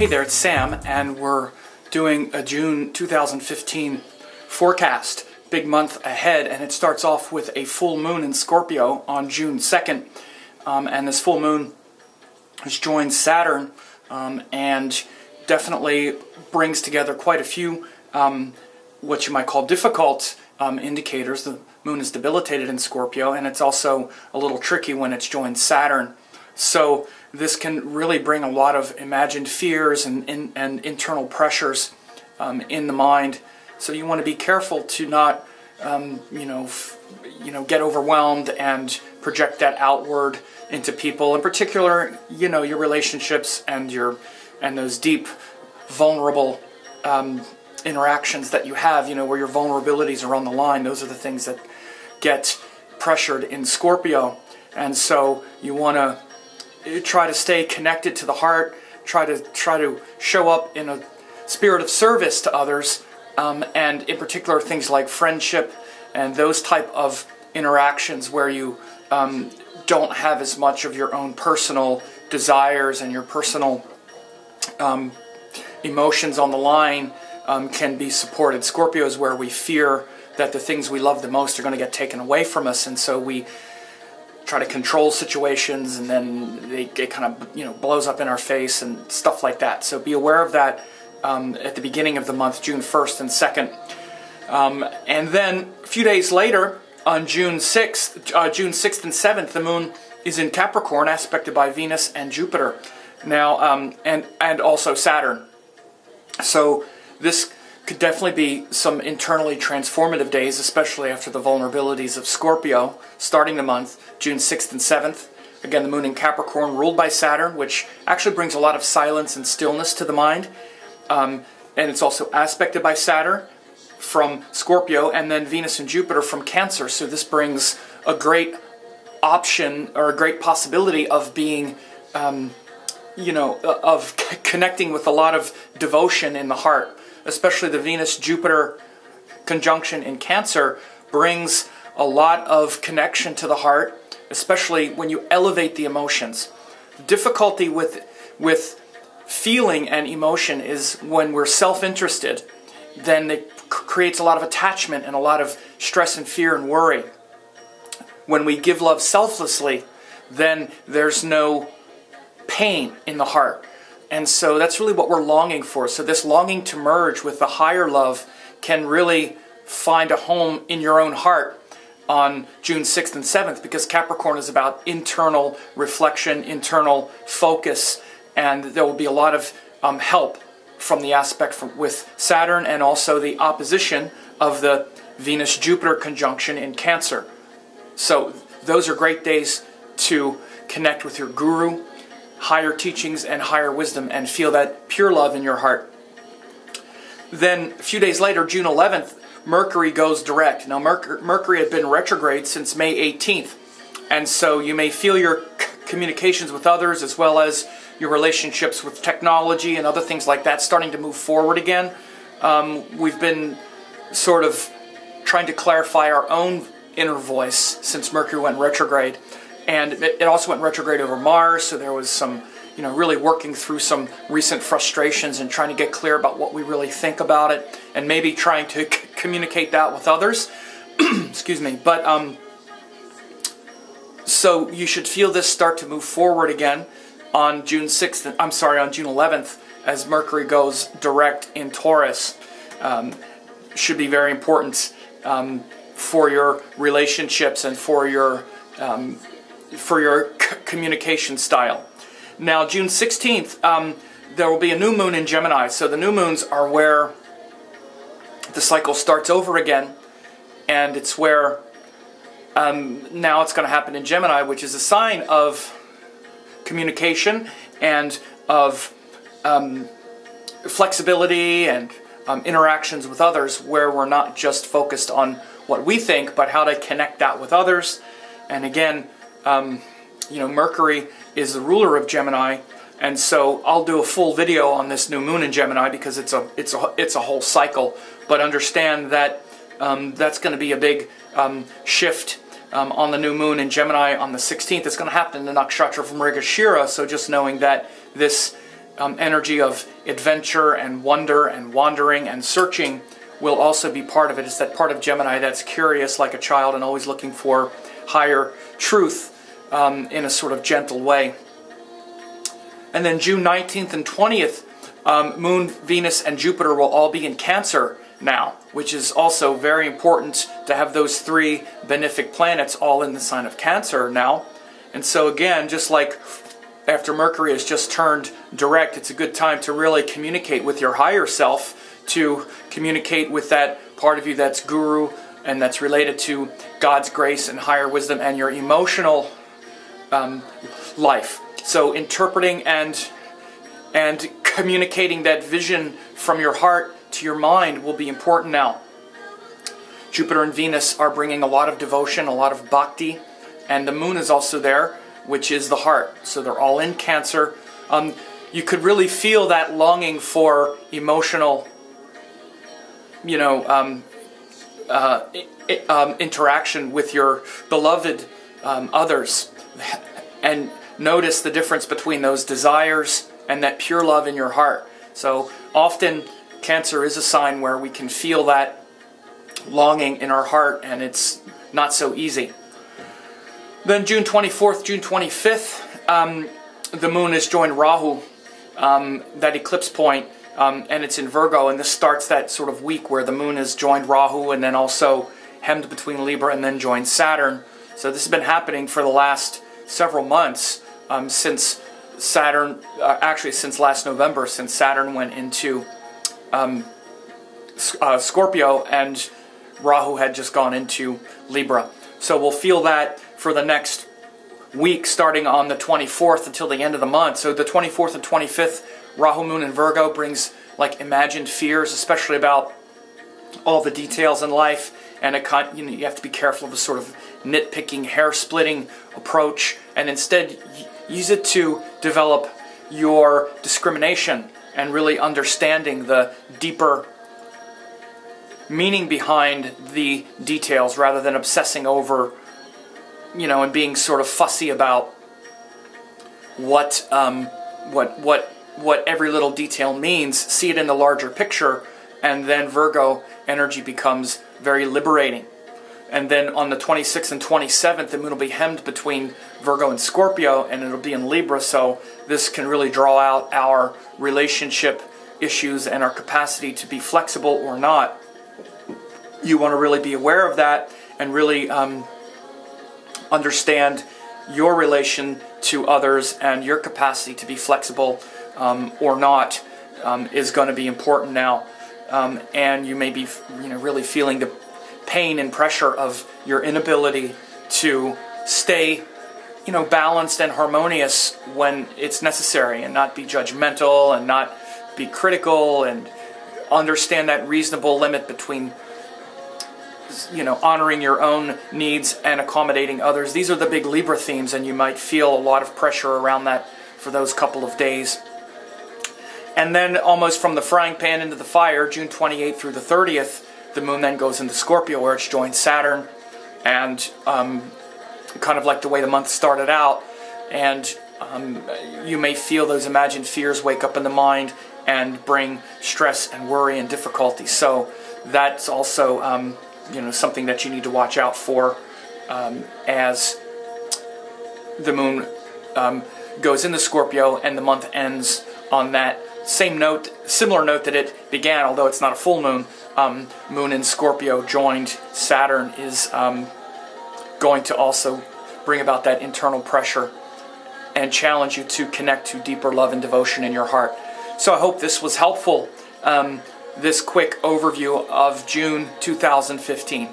Hey there, it's Sam, and we're doing a June 2015 forecast. Big month ahead, and it starts off with a full moon in Scorpio on June 2nd. And this full moon has joined Saturn and definitely brings together quite a few what you might call difficult indicators. The moon is debilitated in Scorpio, and it's also a little tricky when it's joined Saturn. So this can really bring a lot of imagined fears and internal pressures in the mind. So you want to be careful to not, get overwhelmed and project that outward into people. In particular, your relationships and those deep, vulnerable interactions that you have. Where your vulnerabilities are on the line. Those are the things that get pressured in Scorpio, and so you want to try to stay connected to the heart, try to show up in a spirit of service to others, and in particular things like friendship and those type of interactions where you don't have as much of your own personal desires and your personal emotions on the line can be supported. Scorpio is where we fear that the things we love the most are going to get taken away from us, and so we try to control situations, and then it kind of blows up in our face and stuff like that. So be aware of that at the beginning of the month, June 1st and 2nd. And then a few days later, on June 6th and 7th, the moon is in Capricorn, aspected by Venus and Jupiter. Now, and also Saturn. So this could definitely be some internally transformative days, especially after the vulnerabilities of Scorpio, starting the month, June 6th and 7th. Again, the moon in Capricorn, ruled by Saturn, which actually brings a lot of silence and stillness to the mind. And it's also aspected by Saturn from Scorpio, and then Venus and Jupiter from Cancer. So this brings a great option, or a great possibility of being, of connecting with a lot of devotion in the heart. Especially the Venus-Jupiter conjunction in Cancer brings a lot of connection to the heart, especially when you elevate the emotions. The difficulty with feeling and emotion is when we're self-interested, then it creates a lot of attachment and a lot of stress and fear and worry. When we give love selflessly, then there's no pain in the heart. And so that's really what we're longing for. So this longing to merge with the higher love can really find a home in your own heart on June 6th and 7th, because Capricorn is about internal reflection, internal focus, and there will be a lot of help from the aspect with Saturn, and also the opposition of the Venus-Jupiter conjunction in Cancer. So those are great days to connect with your guru, higher teachings and higher wisdom, and feel that pure love in your heart. Then a few days later, June 11th, Mercury goes direct. Now Mercury had been retrograde since May 18th, and so you may feel your communications with others, as well as your relationships with technology and other things like that, starting to move forward again. We've been sort of trying to clarify our own inner voice since Mercury went retrograde. And it also went retrograde over Mars, so there was some, really working through some recent frustrations and trying to get clear about what we really think about it, and maybe trying to communicate that with others. Excuse me. But so you should feel this start to move forward again on June 11th, as Mercury goes direct in Taurus. Should be very important for your relationships and for your communication style. Now, June 16th, there will be a new moon in Gemini. So the new moons are where the cycle starts over again, and it's where now it's going to happen in Gemini, which is a sign of communication and of flexibility and interactions with others, where we're not just focused on what we think, but how to connect that with others. And again, Mercury is the ruler of Gemini, and so I'll do a full video on this new moon in Gemini, because it's a whole cycle. But understand that that's going to be a big shift on the new moon in Gemini on the 16th. It's going to happen in the nakshatra from Mrigashira. So just knowing that this energy of adventure and wonder and wandering and searching will also be part of it. It's that part of Gemini that's curious like a child and always looking for higher truth in a sort of gentle way. And then June 19th and 20th, Moon, Venus, and Jupiter will all be in Cancer now, which is also very important to have those three benefic planets all in the sign of Cancer now. And so again, just like after Mercury has just turned direct, it's a good time to really communicate with your higher self, to communicate with that part of you that's guru and that's related to God's grace and higher wisdom and your emotional life. So interpreting and communicating that vision from your heart to your mind will be important now. Jupiter and Venus are bringing a lot of devotion, a lot of bhakti, and the moon is also there, which is the heart. So they're all in Cancer. You could really feel that longing for emotional, interaction with your beloved others. And notice the difference between those desires and that pure love in your heart. So often Cancer is a sign where we can feel that longing in our heart, and it's not so easy. Then June 24th, June 25th, the moon has joined Rahu, that eclipse point, and it's in Virgo, and this starts that sort of week where the moon has joined Rahu and then also hemmed between Libra and then joined Saturn. So this has been happening for the last several months, since Saturn, actually since last November, since Saturn went into Scorpio and Rahu had just gone into Libra. So we'll feel that for the next week, starting on the 24th until the end of the month. So the 24th and 25th, Rahu moon in Virgo brings like imagined fears, especially about all the details in life, and you have to be careful of a sort of nitpicking, hair-splitting approach, and instead use it to develop your discrimination and really understanding the deeper meaning behind the details, rather than obsessing over, and being sort of fussy about what every little detail means. See it in the larger picture, and then Virgo energy becomes very liberating. And then on the 26th and 27th, the moon will be hemmed between Virgo and Scorpio, and it'll be in Libra, so this can really draw out our relationship issues and our capacity to be flexible or not. You want to really be aware of that and really understand your relation to others, and your capacity to be flexible or not is going to be important now. And you may be really feeling the pain and pressure of your inability to stay balanced and harmonious when it's necessary, and not be judgmental and not be critical, and understand that reasonable limit between honoring your own needs and accommodating others. These are the big Libra themes, and you might feel a lot of pressure around that for those couple of days. And then almost from the frying pan into the fire, June 28th through the 30th, the moon then goes into Scorpio, where it's joined Saturn, and kind of like the way the month started out, and you may feel those imagined fears wake up in the mind and bring stress and worry and difficulty. So that's also something that you need to watch out for as the moon goes into Scorpio, and the month ends on that similar note that it began, although it's not a full moon. Moon in Scorpio joined Saturn is going to also bring about that internal pressure and challenge you to connect to deeper love and devotion in your heart. So I hope this was helpful, this quick overview of June 2015.